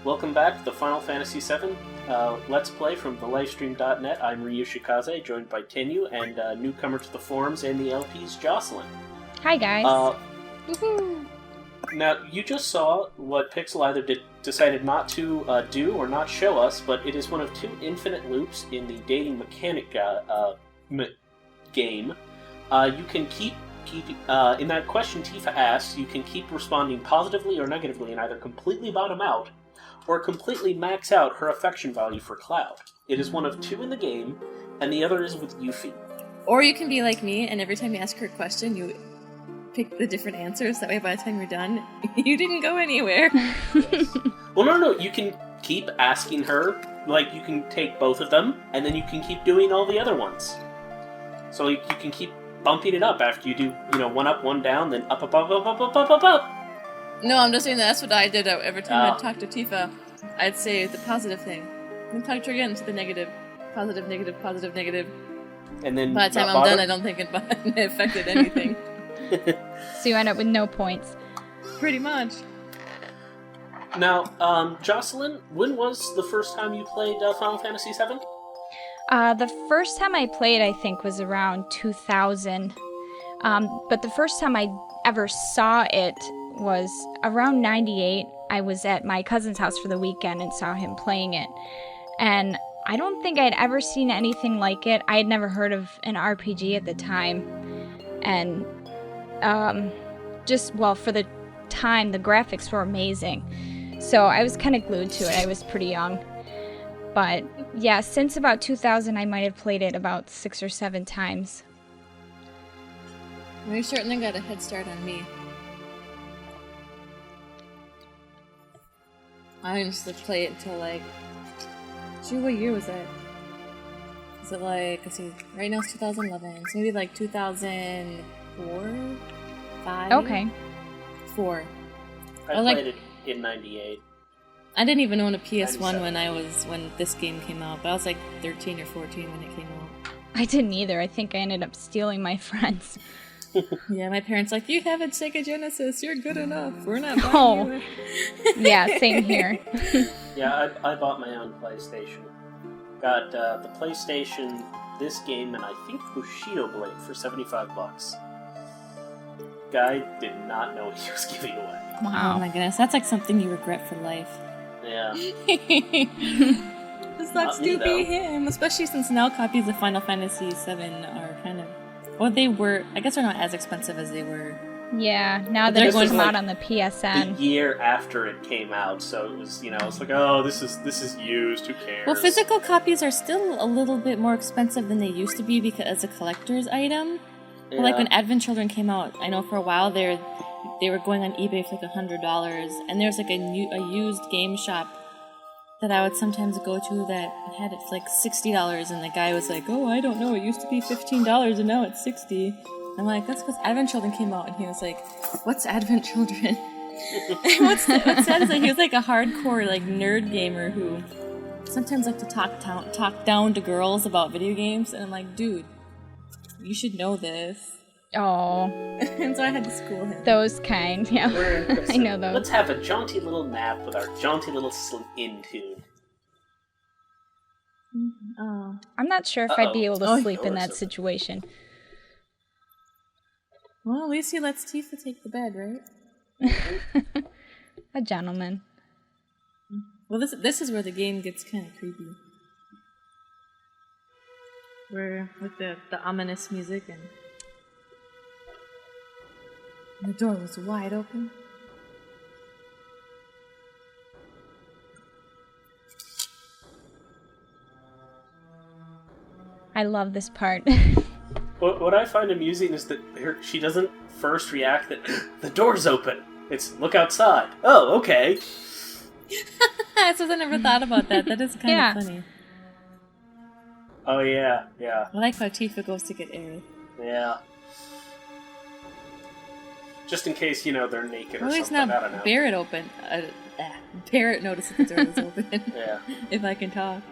Welcome back to the Final Fantasy VII Let's Play from thelifestream.net. I'm Ryushikaze, joined by Tennyo, and newcomer to the forums and the LPs, Jocalyn. Hi, guys. Now, you just saw what Pixel either decided not to do or not show us, but it is one of two infinite loops in the dating mechanic game. You can keep in that question Tifa asks, you can keep responding positively or negatively and either completely bottom out or completely max out her affection value for Cloud. It is one of two in the game, and the other is with Yuffie. Or you can be like me, and every time you ask her a question, you pick the different answers. That way, by the time you're done, you didn't go anywhere. Yes. Well, no, you can keep asking her. Like, you can take both of them, and then you can keep doing all the other ones. So you can keep bumping it up after you do, one up, one down, then up. No, I'm just saying that's what I did every time I'd talk to Tifa. I'd say the positive thing. And talk to her again to the negative. Positive, negative, positive, negative. And then by the time I'm done, I don't think it affected anything. So you end up with no points. Pretty much. Now, Jocalyn, when was the first time you played Final Fantasy VII? The first time I played, I think, was around 2000. But the first time I ever saw it was around 98. I was at my cousin's house for the weekend and saw him playing it. And I don't think I'd ever seen anything like it. I had never heard of an RPG at the time. And for the time, the graphics were amazing. So I was kind of glued to it. I was pretty young. But yeah, since about 2000, I might have played it about 6 or 7 times. Well, you certainly got a head start on me. I used to play it until what year was that? Is it let's see, right now it's 2011, so maybe 2004? 5? Okay. 4. I played it in 98. I didn't even own a PS1 when this game came out, but I was 13 or 14 when it came out. I didn't either. I think I ended up stealing my friend's. Yeah, my parents you have a Sega Genesis, you're good enough. We're not buying you. Yeah, same here. Yeah, I bought my own PlayStation. Got the PlayStation, this game, and I think Bushido Blade for $75. Guy did not know what he was giving away. Wow. Oh my goodness, that's something you regret for life. Yeah. It sucks to be him, especially since now copies of Final Fantasy VII are kind of... Well, they were... I guess they're not as expensive as they were. Yeah, now they're going to come out on the PSN. The year after it came out, so it was, it's oh, this is used, who cares? Well, physical copies are still a little bit more expensive than they used to be because as a collector's item. Yeah. Well, when Advent Children came out, I know for a while they were going on eBay for $100, and there's a used game shop that I would sometimes go to that had it for $60, and the guy was oh, I don't know, it used to be $15 and now it's $60. I'm that's because Advent Children came out, and he was what's Advent Children? what's sad is he was a hardcore nerd gamer who sometimes to talk down to girls about video games, and I'm dude, you should know this. Oh. And so I had to school him. Those kind, yeah. I know those. Let's have a jaunty little nap with our jaunty little in tune. Oh. I'm not sure if I'd be able to sleep in that situation. Well, at least he lets Tifa take the bed, right? A gentleman. Well, this is where the game gets kind of creepy. Where with the ominous music and the door was wide open. I love this part. What I find amusing is that she doesn't first react that the door's open. It's look outside. Oh, okay. I never thought about that. That is kind of funny. Oh yeah. I like how Tifa goes to get Aerith. Yeah. Just in case, they're naked or something. Now I don't know. Barrett notices the door is open. Yeah. If I can talk.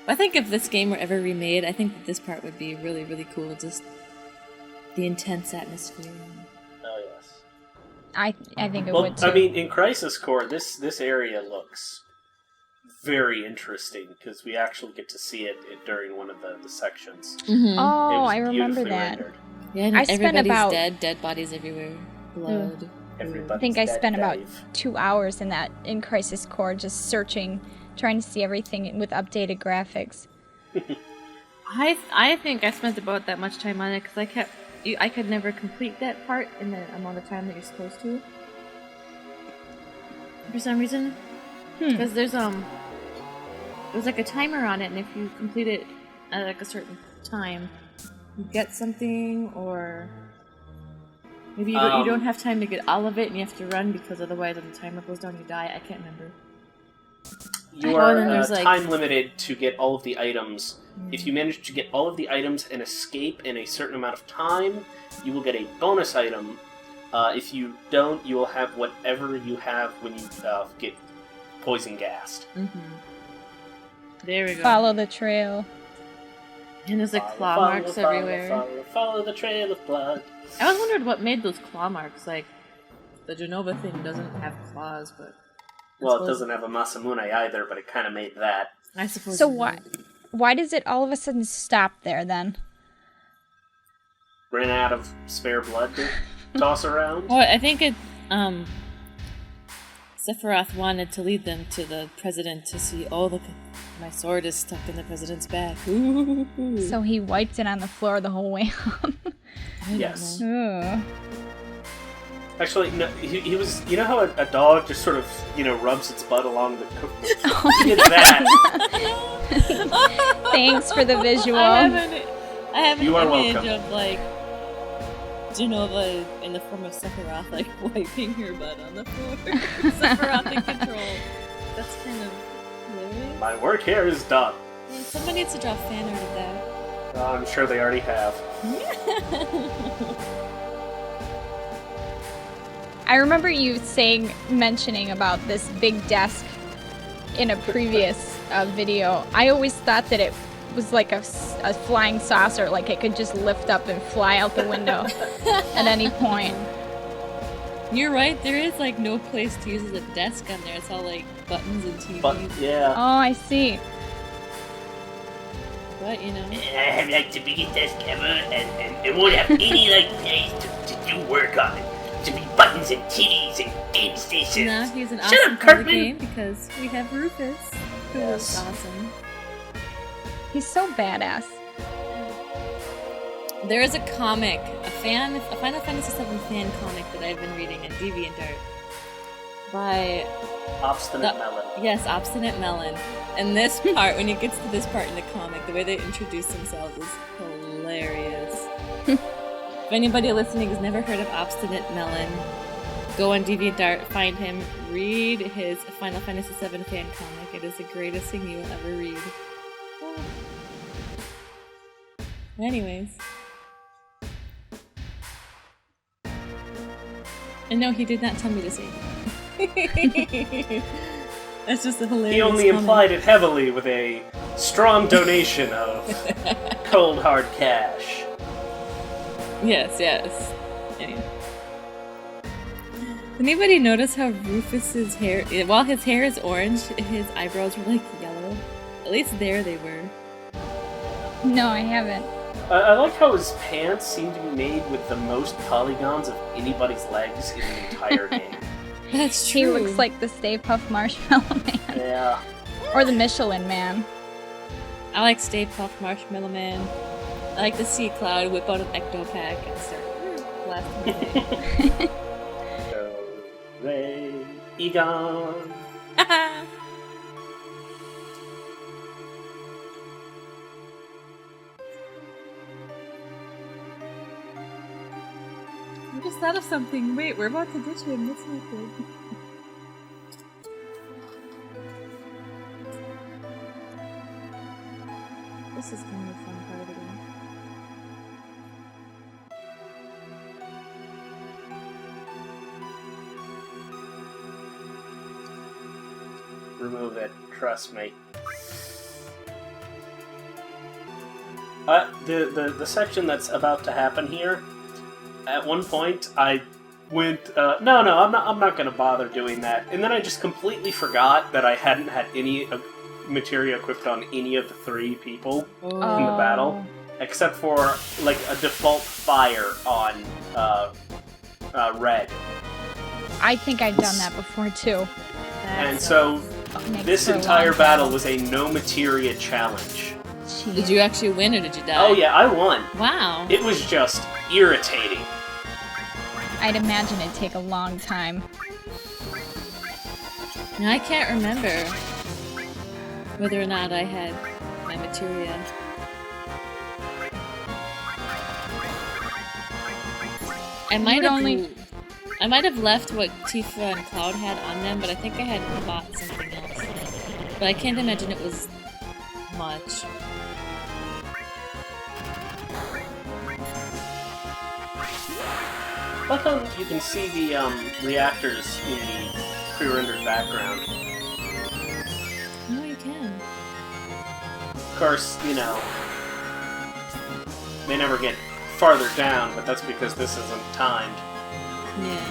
I think if this game were ever remade, I think that this part would be really, really cool. Just the intense atmosphere. Oh, yes. I think it Well, would too. I mean, in Crisis Core, this area looks very interesting because we actually get to see it during one of the sections. Mm-hmm. Oh, It was I remember beautifully that. rendered. Yeah, and I spent everybody's about- dead bodies everywhere. Blood. Everybody's I think I dead, spent about Dave. 2 hours in Crisis Core just searching, trying to see everything with updated graphics. I think I spent about that much time on it because I could never complete that part in the amount of time that you're supposed to. For some reason, because there's like a timer on it, and if you complete it at like a certain time, you get something, or maybe you don't have time to get all of it, and you have to run because otherwise, when the timer goes down, you die. I can't remember. You are time limited to get all of the items. If you manage to get all of the items and escape in a certain amount of time, you will get a bonus item. If you don't, you will have whatever you have when you get poison gassed. Mm-hmm. There we go. Follow the trail. And there's like claw marks everywhere. Follow the trail of blood. I always wondered what made those claw marks. Like, the Genova thing doesn't have claws, but... Well, it doesn't have a Masamune either, but it kind of made that. I suppose. So why does it all of a sudden stop there then? Ran out of spare blood to toss around? Well, I think it, Sephiroth wanted to lead them to the president to see, oh, look, my sword is stuck in the president's back. Ooh. So he wiped it on the floor the whole way up. Yes. Ooh. Actually, no, he was... You know how a dog just sort of, rubs its butt along the cookbook? He did that. Thanks for the visual. I have an You are image welcome. of, like, Genova in the form of Sephiroth, like, wiping her butt on the floor. Sephiroth in control. That's kind of hilarious. My work here is done. Someone needs to draw fan art of that. I'm sure they already have. I remember you mentioning about this big desk in a previous video. I always thought that it was like a flying saucer, like it could just lift up and fly out the window at any point. You're right, there is like no place to use as a desk on there. It's all like buttons and TVs. Yeah. Oh, I see. But, I have like the biggest desk ever, and it won't have any like place to do work on it. To be buttons and titties and game stations. now he's an Shut awesome up, part of the Cartman! game because we have Rufus, who is awesome. He's so badass. There is a comic, a Final Fantasy VII fan comic that I've been reading in DeviantArt by Obstinate Melon. Yes, Obstinate Melon. And this part, when it gets to this part in the comic, the way they introduce themselves is hilarious. If anybody listening has never heard of Obstinate Melon, go on DeviantArt, find him, read his Final Fantasy VII fan comic. It is the greatest thing you will ever read. Anyways. And no, he did not tell me to say that. That's just a hilarious He only comment. implied it heavily with a strong donation of cold hard cash. Yes. Anyway. Anybody notice how Rufus's hair, while his hair is orange, his eyebrows were like yellow? At least there they were. No, I haven't. I like how his pants seem to be made with the most polygons of anybody's legs in the entire game. That's true. He looks like the Stay Puft Marshmallow Man. Yeah. Or the Michelin Man. I like Stay Puft Marshmallow Man. I like to see Cloud whip out an ecto-pack and start blasting away. Do, re, Egon. I just thought of something. Wait, we're about to ditch him. That's not good. This is kind of a fun part of the game. Remove it. Trust me. The section that's about to happen here, at one point, I went, no, I'm not gonna bother doing that. And then I just completely forgot that I hadn't had any materia equipped on any of the 3 people in the battle, except for, like, a default fire on, Red. I think I've done that before, too. And so, this entire battle was a no materia challenge. Jeez. Did you actually win or did you die? Oh yeah, I won. Wow. It was just irritating. I'd imagine it'd take a long time. Now, I can't remember whether or not I had my materia. I might have left what Tifa and Cloud had on them, but I think I had bought something else. But I can't imagine it was much. I thought you can see the reactors in the pre-rendered background. No, you can. Of course, you know, they never get farther down, but that's because this isn't timed. Yeah.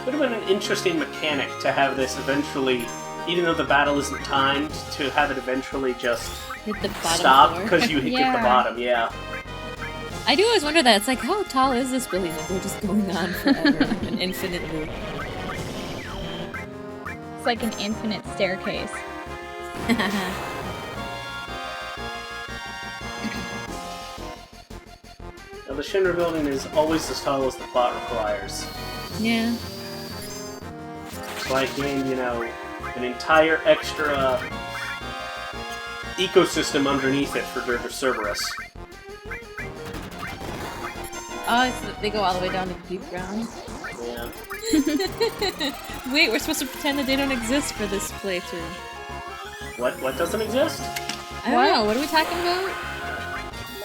Would have been an interesting mechanic to have this eventually, even though the battle isn't timed, to have it eventually just Hit the bottom stop floor. because you hit the Yeah. bottom, yeah. I do always wonder that. It's like, how tall is this building that they're just going on forever and infinitely? It's like an infinite staircase. Now, the Shinra building is always as tall as the plot requires. Yeah. It's like getting, you know, an entire extra ecosystem underneath it for Cerberus. Oh, so they go all the way down to the deep ground. Yeah. Wait, we're supposed to pretend that they don't exist for this playthrough. What doesn't exist? I don't know. What are we talking about?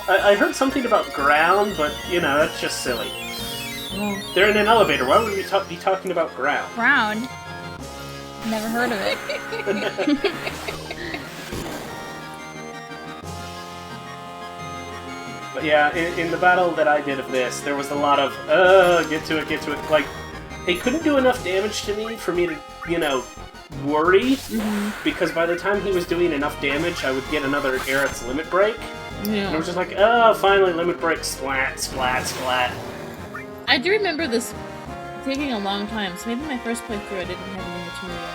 I heard something about ground, but, you know, that's just silly. Oh. They're in an elevator. Why would we be talking about ground? Ground. Never heard of it. But yeah, in the battle that I did of this, there was a lot of, get to it. Like, they couldn't do enough damage to me for me to, you know, worry, because by the time he was doing enough damage, I would get another Aerith's limit break. And it Yeah. was just like, oh, finally, limit break, splat, splat, splat. I do remember this taking a long time, so maybe my first playthrough I didn't have any material.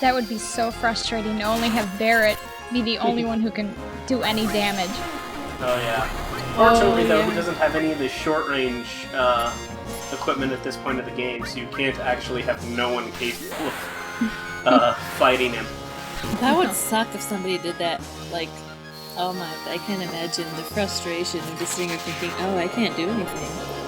That would be so frustrating to only have Barrett be the only one who can do any damage. Oh, yeah. Fortunately, though, yeah. he doesn't have any of the short-range equipment at this point of the game, so you can't actually have no one capable of fighting him. That would suck if somebody did that. Like, oh my, I can't imagine the frustration of just sitting here thinking, oh, I can't do anything.